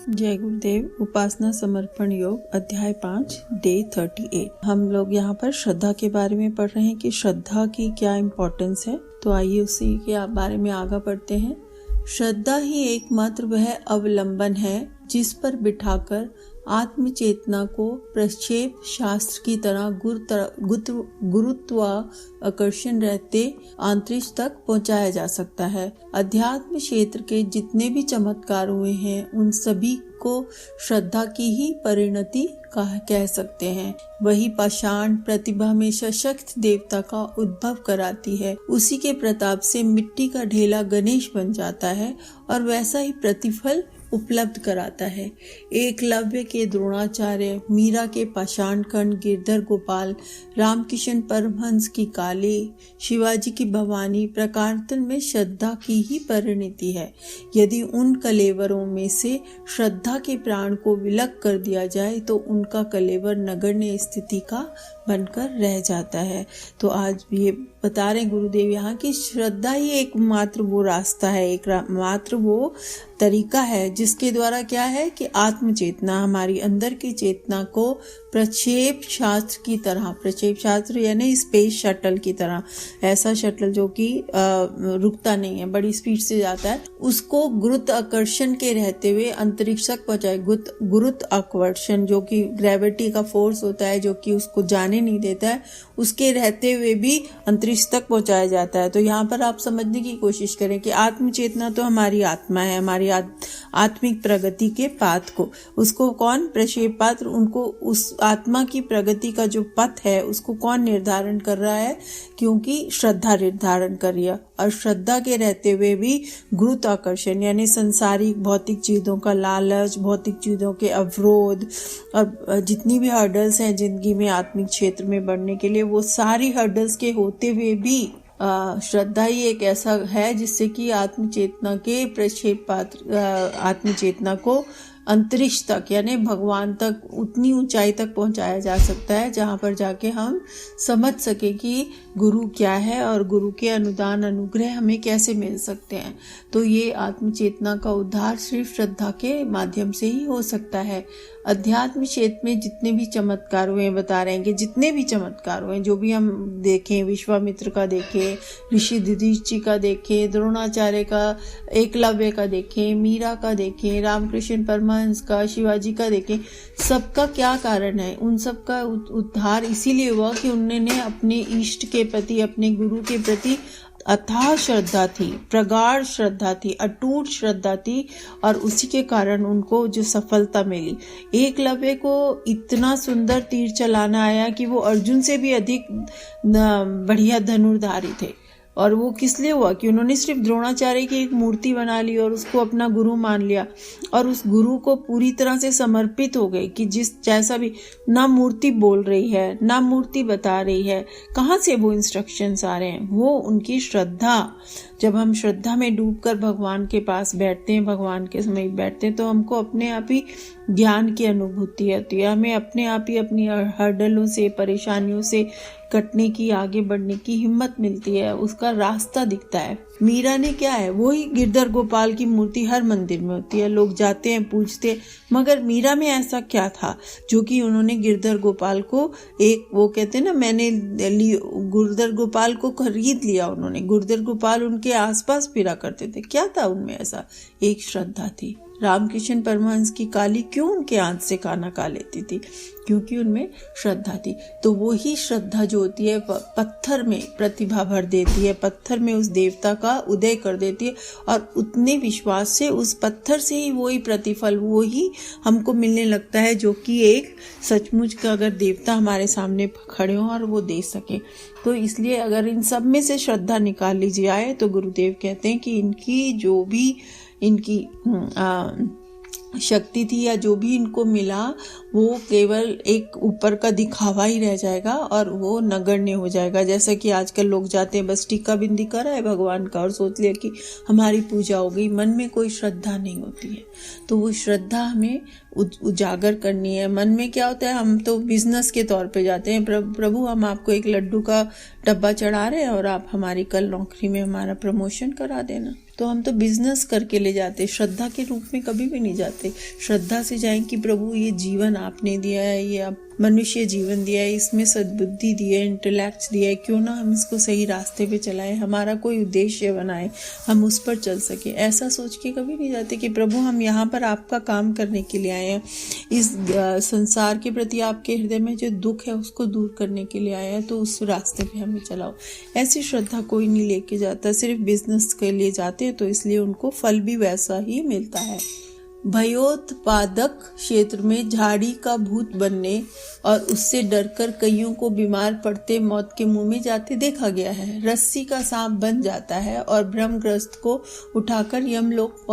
जय गुरुदेव। उपासना समर्पण योग अध्याय 5 डे 38। हम लोग यहाँ पर श्रद्धा के बारे में पढ़ रहे हैं कि श्रद्धा की क्या इम्पोर्टेंस है। तो आइए उसी के बारे में आगे बढ़ते हैं। श्रद्धा ही एकमात्र वह अवलंबन है जिस पर बिठाकर आत्म चेतना को प्रक्षेप शास्त्र की तरह गुरुत्वाकर्षण रहते अंतरिक्ष तक पहुंचाया जा सकता है। अध्यात्म क्षेत्र के जितने भी चमत्कार हुए हैं उन सभी को श्रद्धा की ही परिणति कह सकते हैं। वही पाषाण प्रतिभा में सशक्त देवता का उद्भव कराती है। उसी के प्रताप से मिट्टी का ढेला गणेश बन जाता है और वैसा ही प्रतिफल उपलब्ध कराता है। एकलव्य के द्रोणाचार्य, मीरा के पाषाण खंड गिरधर गोपाल, रामकिशन परमहंस की काली, शिवाजी की भवानी प्रकारतन में श्रद्धा की ही परिणति है। यदि उन कलेवरों में से श्रद्धा के प्राण को विलग कर दिया जाए तो उनका कलेवर नगण्य स्थिति का बनकर रह जाता है। तो आज ये बता रहे गुरुदेव यहाँ की श्रद्धा ही एकमात्र वो रास्ता है, एक मात्र वो तरीका है जिसके द्वारा क्या है कि आत्म चेतना, हमारी अंदर की चेतना को प्रक्षेप शास्त्र की तरह, प्रक्षेप शास्त्र यानी स्पेस शटल की तरह, ऐसा शटल जो कि रुकता नहीं है, बड़ी स्पीड से जाता है, उसको गुरुत्वाकर्षण के रहते हुए अंतरिक्ष तक पहुंचाए। गुरुत्वाकर्षण जो कि ग्रेविटी का फोर्स होता है जो कि उसको जाने नहीं देता है, उसके रहते हुए भी अंतरिक्ष तक पहुंचाया जाता है। तो यहाँ पर आप समझने की कोशिश करें कि आत्म चेतना तो हमारी आत्मा है, हमारी आत्मिक प्रगति के पाथ को, उसको कौन प्रक्षेप पात्र, उनको उस आत्मा की प्रगति का जो पथ है उसको कौन निर्धारण कर रहा है, क्योंकि श्रद्धा निर्धारण कर रही है। और श्रद्धा के रहते हुए भी गुरुत्वाकर्षण यानी संसारिक भौतिक चीजों का लालच, भौतिक चीजों के अवरोध और जितनी भी हर्डल्स हैं जिंदगी में आत्मिक क्षेत्र में बढ़ने के लिए, वो सारी हर्डल्स के होते हुए भी श्रद्धा ही एक ऐसा है जिससे कि आत्म चेतना के प्रक्षेप पात्र आत्म चेतना को अंतरिक्ष तक यानी भगवान तक, उतनी ऊंचाई तक पहुंचाया जा सकता है जहां पर जाके हम समझ सके कि गुरु क्या है और गुरु के अनुदान अनुग्रह हमें कैसे मिल सकते हैं। तो ये आत्म चेतना का उद्धार सिर्फ श्रद्धा के माध्यम से ही हो सकता है। अध्यात्म क्षेत्र में जितने भी चमत्कार हुए बता रहे हैं कि जितने भी चमत्कार हुए, जो भी हम देखें, विश्वामित्र का देखें, ऋषि युधिष्ठिर का देखें, द्रोणाचार्य का, एकलव्य का देखें, मीरा का देखें, रामकृष्ण परमहंस का, शिवाजी का देखें, सबका क्या कारण है? उन सबका उद्धार इसीलिए हुआ कि उन्होंने अपने इष्ट के प्रति, अपने गुरु के प्रति अथाह श्रद्धा थी, प्रगाढ़ श्रद्धा थी, अटूट श्रद्धा थी और उसी के कारण उनको जो सफलता मिली। एकलव्य को इतना सुंदर तीर चलाना आया कि वो अर्जुन से भी अधिक बढ़िया धनुर्धारी थे। और वो किस लिए हुआ कि उन्होंने सिर्फ द्रोणाचार्य की एक मूर्ति बना ली और उसको अपना गुरु मान लिया और उस गुरु को पूरी तरह से समर्पित हो गए कि जिस जैसा भी, ना मूर्ति बोल रही है ना मूर्ति बता रही है, कहाँ से वो इंस्ट्रक्शंस आ रहे हैं, वो उनकी श्रद्धा। जब हम श्रद्धा में डूबकर भगवान के पास बैठते हैं, भगवान के समीप बैठते हैं, तो हमको अपने आप ही ज्ञान की अनुभूति होती है, हमें अपने आप ही अपनी हर्डलों से, परेशानियों से कटने की, आगे बढ़ने की हिम्मत मिलती है, उसका रास्ता दिखता है। मीरा ने क्या है, वही गिरधर गोपाल की मूर्ति हर मंदिर में होती है, लोग जाते हैं, पूजते हैं, मगर मीरा में ऐसा क्या था जो कि उन्होंने गिरधर गोपाल को एक, वो कहते हैं ना, मैंने गिरधर गोपाल को खरीद लिया। उन्होंने, गिरधर गोपाल उनके आसपास फिरा करते थे, क्या था उनमें ऐसा? एक श्रद्धा थी। रामकिशन परमहंस की काली क्यों उनके हाथ से खाना खा लेती थी? क्योंकि उनमें श्रद्धा थी। तो वो ही श्रद्धा जो होती है पत्थर में प्रतिभा भर देती है, पत्थर में उस देवता का उदय कर देती है और उतने विश्वास से उस पत्थर से ही वही प्रतिफल, वो ही हमको मिलने लगता है जो कि एक सचमुच का अगर देवता हमारे सामने खड़े हो और वो दे सके। तो इसलिए अगर इन सब में से श्रद्धा निकाल ली जाए तो गुरुदेव कहते हैं कि इनकी जो भी इनकी शक्ति थी या जो भी इनको मिला वो केवल एक ऊपर का दिखावा ही रह जाएगा और वो नगण्य हो जाएगा। जैसा कि आजकल लोग जाते हैं, बस टीका बिंदी करा है भगवान का और सोच लिया कि हमारी पूजा हो गई, मन में कोई श्रद्धा नहीं होती है। तो वो श्रद्धा हमें उजागर करनी है। मन में क्या होता है, हम तो बिजनेस के तौर पे जाते हैं, प्रभु हम आपको एक लड्डू का डब्बा चढ़ा रहे हैं और आप हमारी कल नौकरी में हमारा प्रमोशन करा देना। तो हम तो बिजनेस करके ले जाते, श्रद्धा के रूप में कभी भी नहीं जाते। श्रद्धा से जाएं कि प्रभु ये जीवन आपने दिया है, ये आप मनुष्य जीवन दिया है, इसमें सद्बुद्धि दी है, इंटेलेक्ट दिया है, क्यों ना हम इसको सही रास्ते पे चलाएं, हमारा कोई उद्देश्य बनाए, हम उस पर चल सके। ऐसा सोच के कभी नहीं जाते कि प्रभु हम यहाँ पर आपका काम करने के लिए आए हैं, इस संसार के प्रति आपके हृदय में जो दुख है उसको दूर करने के लिए आए हैं, तो उस रास्ते पे हमें चलाओ। ऐसी श्रद्धा कोई नहीं लेके जाता, सिर्फ बिजनेस के लिए जाते हैं, तो इसलिए उनको फल भी वैसा ही मिलता है। भयोत्पादक क्षेत्र में झाड़ी का भूत बनने और उससे डरकर कईयों को बीमार पड़ते मौत के मुंह में जाते देखा गया है। रस्सी का सांप बन जाता है और भ्रमग्रस्त को उठाकर यमलोक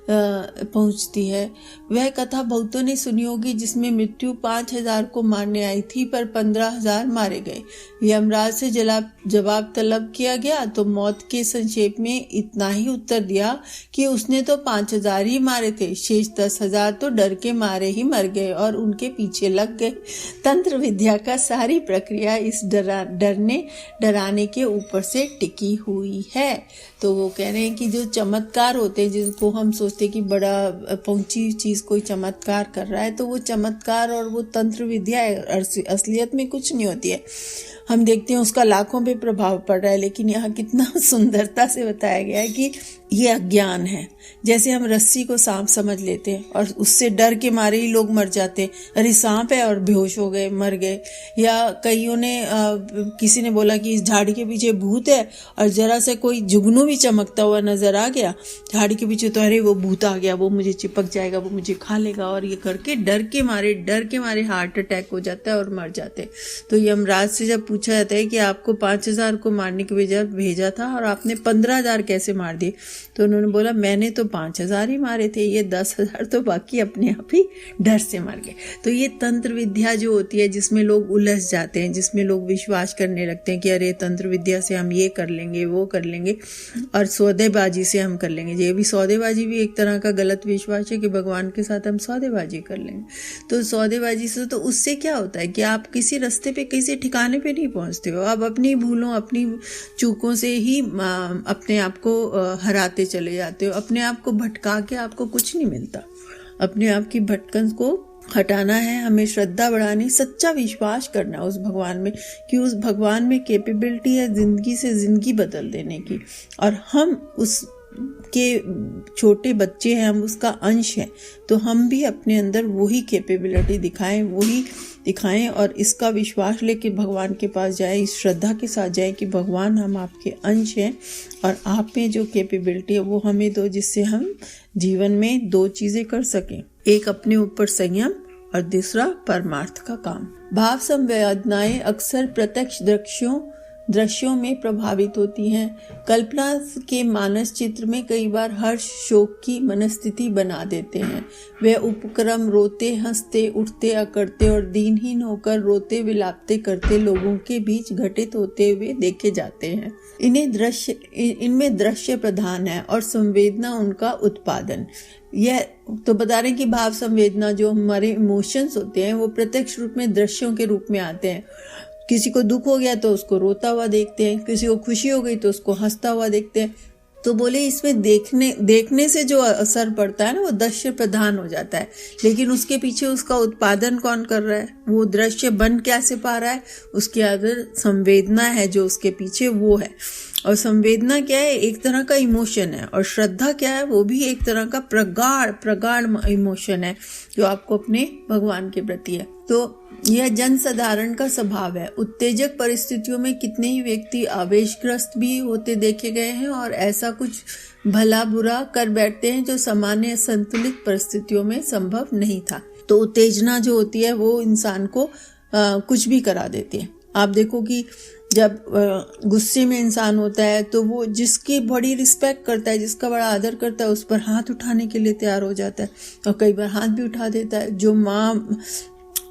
पहुंचती है। वह कथा बहुतों ने सुनी होगी, जिसमें मृत्यु 5000 को मारने आई थी पर 15000 मारे गए। यमराज से जवाब तलब किया गया तो मौत के संक्षेप में इतना ही उत्तर दिया कि उसने तो 5000 ही मारे थे, शेष 10,000 तो डर के मारे ही मर गए और उनके पीछे लग गए। तंत्र विद्या का सारी प्रक्रिया इस डराने के ऊपर से टिकी हुई है। तो वो कह रहे हैं कि जो चमत्कार होते हैं, जिनको हम सोचते कि बड़ा पहुंची चीज कोई चमत्कार कर रहा है, तो वो चमत्कार और वो तंत्र विद्या असलियत में कुछ नहीं होती है। हम देखते हैं उसका लाखों पे प्रभाव पड़ रहा है, लेकिन यहाँ कितना सुंदरता से बताया गया है कि ये अज्ञान है। जैसे हम रस्सी को सांप समझ लेते हैं और उससे डर के मारे ही लोग मर जाते हैं, अरे सांप है, और बेहोश हो गए, मर गए। या कईयों ने किसी ने बोला कि इस झाड़ी के पीछे भूत है, और जरा से कोई जुगनू भी चमकता हुआ नजर आ गया झाड़ी के पीछे, तो अरे वो भूत आ गया, वो मुझे चिपक जाएगा, वो मुझे खा लेगा, और ये करके डर के मारे हार्ट अटैक हो जाता है और मर जाते। तो यमराज से जब पूछा जाता है कि आपको 5000 को मारने के बजाय भेजा था और आपने 15,000 कैसे मार दिए, तो उन्होंने बोला मैंने तो 5000 ही मारे थे, ये 10,000 तो बाकी अपने आप ही डर से मर गए। तो ये तंत्र विद्या जो होती है, जिसमें लोग उलझ जाते हैं, जिसमें लोग विश्वास करने लगते हैं कि अरे तंत्र विद्या से हम ये कर लेंगे, वो कर लेंगे, और सौदेबाजी से हम कर लेंगे। ये भी सौदेबाजी भी एक तरह का गलत विश्वास है कि भगवान के साथ हम सौदेबाजी कर लेंगे। तो सौदेबाजी से तो उससे क्या होता है कि आप किसी रास्ते पे, किसी ठिकाने पे नहीं पहुंचते हो। आप अपनी भूलों, अपनी चूकों से ही अपने आप को हराते चले जाते हो, अपने आप को भटका के आपको कुछ नहीं मिलता। अपने आप की भटकन को हटाना है, हमें श्रद्धा बढ़ानी, सच्चा विश्वास करना उस भगवान में कि उस भगवान में कैपेबिलिटी है जिंदगी से जिंदगी बदल देने की, और हम उस के छोटे बच्चे हैं, हम उसका अंश हैं, तो हम भी अपने अंदर वही कैपेबिलिटी दिखाएं और इसका विश्वास लेके भगवान के पास जाएं, इस श्रद्धा के साथ जाएं कि भगवान हम आपके अंश हैं और आप में जो कैपेबिलिटी है वो हमें दो, जिससे हम जीवन में 2 चीजें कर सकें, एक अपने ऊपर संयम और दूसरा परमार्थ का काम। भाव संवेदनाएं अक्सर प्रत्यक्ष दृश्यों में प्रभावित होती हैं। कल्पना के मानस चित्र में कई बार हर्ष शोक की मनस्थिति बना देते हैं। वे उपक्रम रोते हंसते उठते अकड़ते और दीनहीन होकर रोते विलापते करते लोगों के बीच घटित होते हुए देखे जाते हैं। इनमें दृश्य प्रधान है और संवेदना उनका उत्पादन। यह तो बता रहे हैं कि भाव संवेदना जो हमारे इमोशंस होते हैं वो प्रत्यक्ष रूप में दृश्यों के रूप में आते हैं। किसी को दुख हो गया तो उसको रोता हुआ देखते हैं, किसी को खुशी हो गई तो उसको हंसता हुआ देखते हैं। तो बोले इसमें देखने से जो असर पड़ता है ना, वो दृश्य प्रधान हो जाता है, लेकिन उसके पीछे उसका उत्पादन कौन कर रहा है, वो दृश्य बन कैसे पा रहा है, उसके अंदर संवेदना है जो उसके पीछे वो है। और संवेदना क्या है, एक तरह का इमोशन है, और श्रद्धा क्या है, वो भी एक तरह का प्रगाढ़ इमोशन है जो आपको अपने भगवान के प्रति है। तो यह जन साधारण का स्वभाव है। उत्तेजक परिस्थितियों में कितने ही व्यक्ति आवेशग्रस्त भी होते देखे गए हैं और ऐसा कुछ भला बुरा कर बैठते हैं जो सामान्य संतुलित परिस्थितियों में संभव नहीं था। तो उत्तेजना जो होती है वो इंसान को कुछ भी करा देती है। आप देखो कि जब गुस्से में इंसान होता है तो वो जिसकी बड़ी रिस्पेक्ट करता है, जिसका बड़ा आदर करता है, उस पर हाथ उठाने के लिए तैयार हो जाता है और कई बार हाथ भी उठा देता है। जो माँ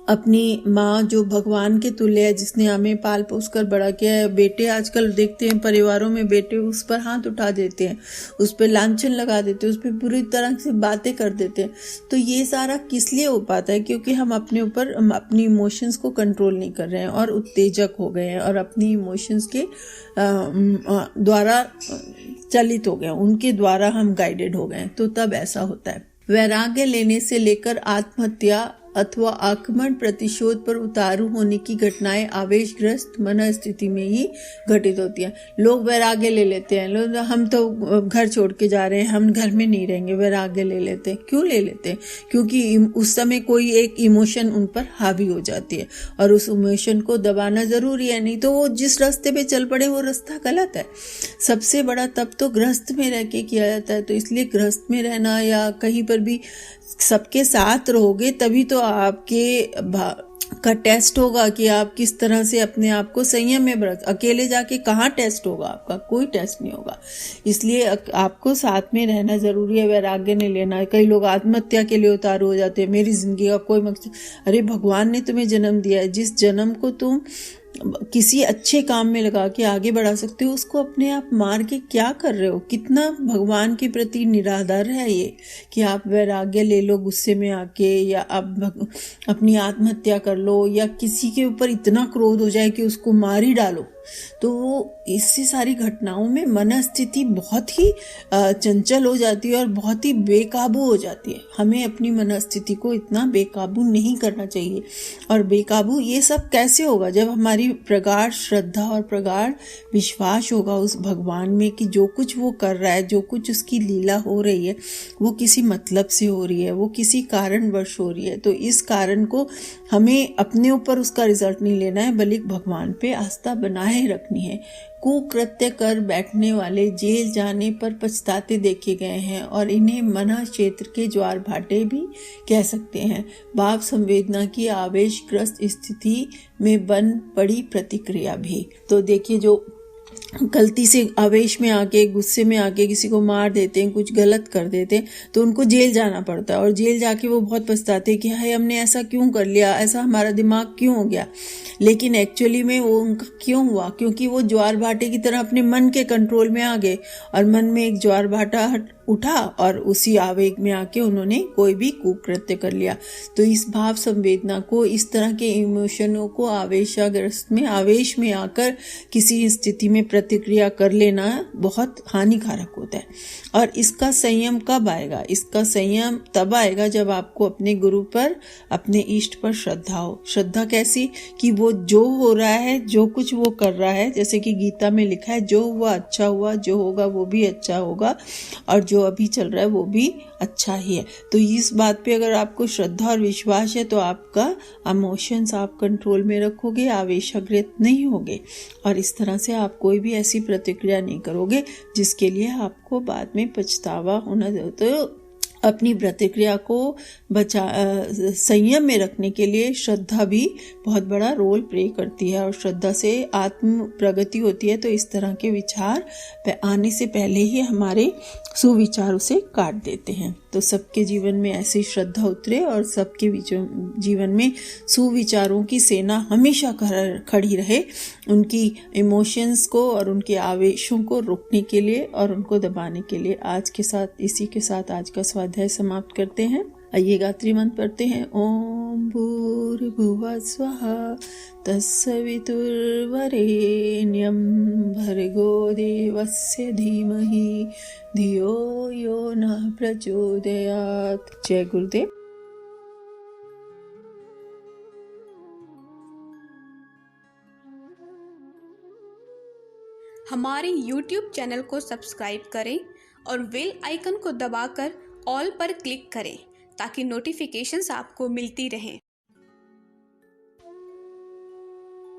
अपनी माँ जो भगवान के तुल्य है, जिसने हमें पाल पोस कर बड़ा किया है, बेटे आजकल देखते हैं परिवारों में बेटे उस पर हाथ उठा देते हैं, उस पर लांछन लगा देते हैं, उस पर बुरी तरह से बातें कर देते हैं। तो ये सारा किस लिए हो पाता है? क्योंकि हम अपने ऊपर अपनी इमोशंस को कंट्रोल नहीं कर रहे हैं और उत्तेजक हो गए हैं और अपनी इमोशंस के द्वारा चलित हो गए, उनके द्वारा हम गाइडेड हो गए, तो तब ऐसा होता है। वैराग्य लेने से लेकर आत्महत्या अथवा आक्रमण प्रतिशोध पर उतारू होने की घटनाएं आवेशग्रस्त मन स्थिति में ही घटित होती हैं। लोग वैराग्य ले लेते हैं, लोग हम तो घर छोड़ के जा रहे हैं, हम घर में नहीं रहेंगे, वैराग्य ले लेते हैं। क्यों ले लेते हैं? क्योंकि उस समय कोई एक इमोशन उन पर हावी हो जाती है और उस इमोशन को दबाना जरूरी है, नहीं तो वो जिस रास्ते पे चल पड़े वो रास्ता गलत है। सबसे बड़ा तब तो गृहस्थ में रह के किया जाता है। तो इसलिए गृहस्थ में रहना या कहीं पर भी सबके साथ रहोगे तभी तो आपके का टेस्ट होगा कि आप किस तरह से अपने आप को संयम में बरत। अकेले जाके कहाँ टेस्ट होगा आपका? कोई टेस्ट नहीं होगा। इसलिए आपको साथ में रहना जरूरी है, वैराग्य नहीं लेना है। कई लोग आत्महत्या के लिए उतारू हो जाते हैं, मेरी जिंदगी का कोई मकसद। अरे भगवान ने तुम्हें जन्म दिया है, जिस जन्म को तुम किसी अच्छे काम में लगा के आगे बढ़ा सकते हो, उसको अपने आप मार के क्या कर रहे हो? कितना भगवान के प्रति निरादर है ये कि आप वैराग्य ले लो गुस्से में आके, या आप अपनी आत्महत्या कर लो, या किसी के ऊपर इतना क्रोध हो जाए कि उसको मार ही डालो। तो वो इससे सारी घटनाओं में मन स्थिति बहुत ही चंचल हो जाती है और बहुत ही बेकाबू हो जाती है। हमें अपनी मन स्थिति को इतना बेकाबू नहीं करना चाहिए। और बेकाबू ये सब कैसे होगा? जब हमारी प्रगाढ़ श्रद्धा और प्रगाढ़ विश्वास होगा उस भगवान में कि जो कुछ वो कर रहा है, जो कुछ उसकी लीला हो रही है, वो किसी मतलब से हो रही है, वो किसी कारणवश हो रही है। तो इस कारण को हमें अपने ऊपर उसका रिजल्ट नहीं लेना है, बल्कि भगवान पे आस्था बनाए रखनी है। कुकृत्य कर बैठने वाले जेल जाने पर पछताते देखे गए हैं और इन्हें मना क्षेत्र के ज्वार भाटे भी कह सकते हैं। भाव संवेदना की आवेशग्रस्त स्थिति में बन पड़ी प्रतिक्रिया भी। तो देखिए, जो गलती से आवेश में आके, गुस्से में आके किसी को मार देते हैं, कुछ गलत कर देते हैं, तो उनको जेल जाना पड़ता है और जेल जाके वो बहुत पछताते हैं कि हाय हमने ऐसा क्यों कर लिया, ऐसा हमारा दिमाग क्यों हो गया। लेकिन एक्चुअली में वो उनका क्यों हुआ? क्योंकि वो ज्वार भाटे की तरह अपने मन के कंट्रोल में आ गए और मन में एक ज्वार भाटा उठा और उसी आवेग में आके उन्होंने कोई भी कुकृत्य कर लिया। तो इस भाव संवेदना को, इस तरह के इमोशनों को आवेशाग्रस्त में, आवेश में आकर किसी स्थिति में प्रतिक्रिया कर लेना बहुत हानिकारक होता है। और इसका संयम कब आएगा? इसका संयम तब आएगा जब आपको अपने गुरु पर, अपने इष्ट पर श्रद्धा हो। श्रद्धा कैसी? कि वो जो हो रहा है, जो कुछ वो कर रहा है, जैसे कि गीता में लिखा है, जो हुआ अच्छा हुआ, जो होगा वो भी अच्छा होगा, और जो अभी चल रहा है वो भी अच्छा ही है। तो इस बात पे अगर आपको श्रद्धा और विश्वास है तो आपका इमोशंस आप कंट्रोल में रखोगे, आवेशाग्रस्त नहीं होगे और इस तरह से आप कोई भी ऐसी प्रतिक्रिया नहीं करोगे जिसके लिए आपको बाद में पछतावा होना। तो अपनी प्रतिक्रिया को संयम में रखने के लिए श्रद्धा भी बहुत बड़ा रोल प्ले करती है और श्रद्धा से आत्म प्रगति होती है। तो इस तरह के विचार आने से पहले ही हमारे सुविचार उसे काट देते हैं। तो सबके जीवन में ऐसी श्रद्धा उतरे और सबके जीवन में सुविचारों की सेना हमेशा खड़ी रहे, उनकी इमोशंस को और उनके आवेशों को रोकने के लिए और उनको दबाने के लिए। इसी के साथ आज का स्वाध्याय समाप्त करते हैं। आइए गायत्री मंत्र पढ़ते हैं। ओम भूर्भुवः स्वः तत्सवितुर्वरेण्यं भर्गो देवस्य धीमहि धियो यो नः प्रचोदयात्। जय गुरुदेव। हमारे YouTube चैनल को सब्सक्राइब करें और बेल आइकन को दबाकर ऑल पर क्लिक करें ताकि नोटिफिकेशंस आपको मिलती रहें।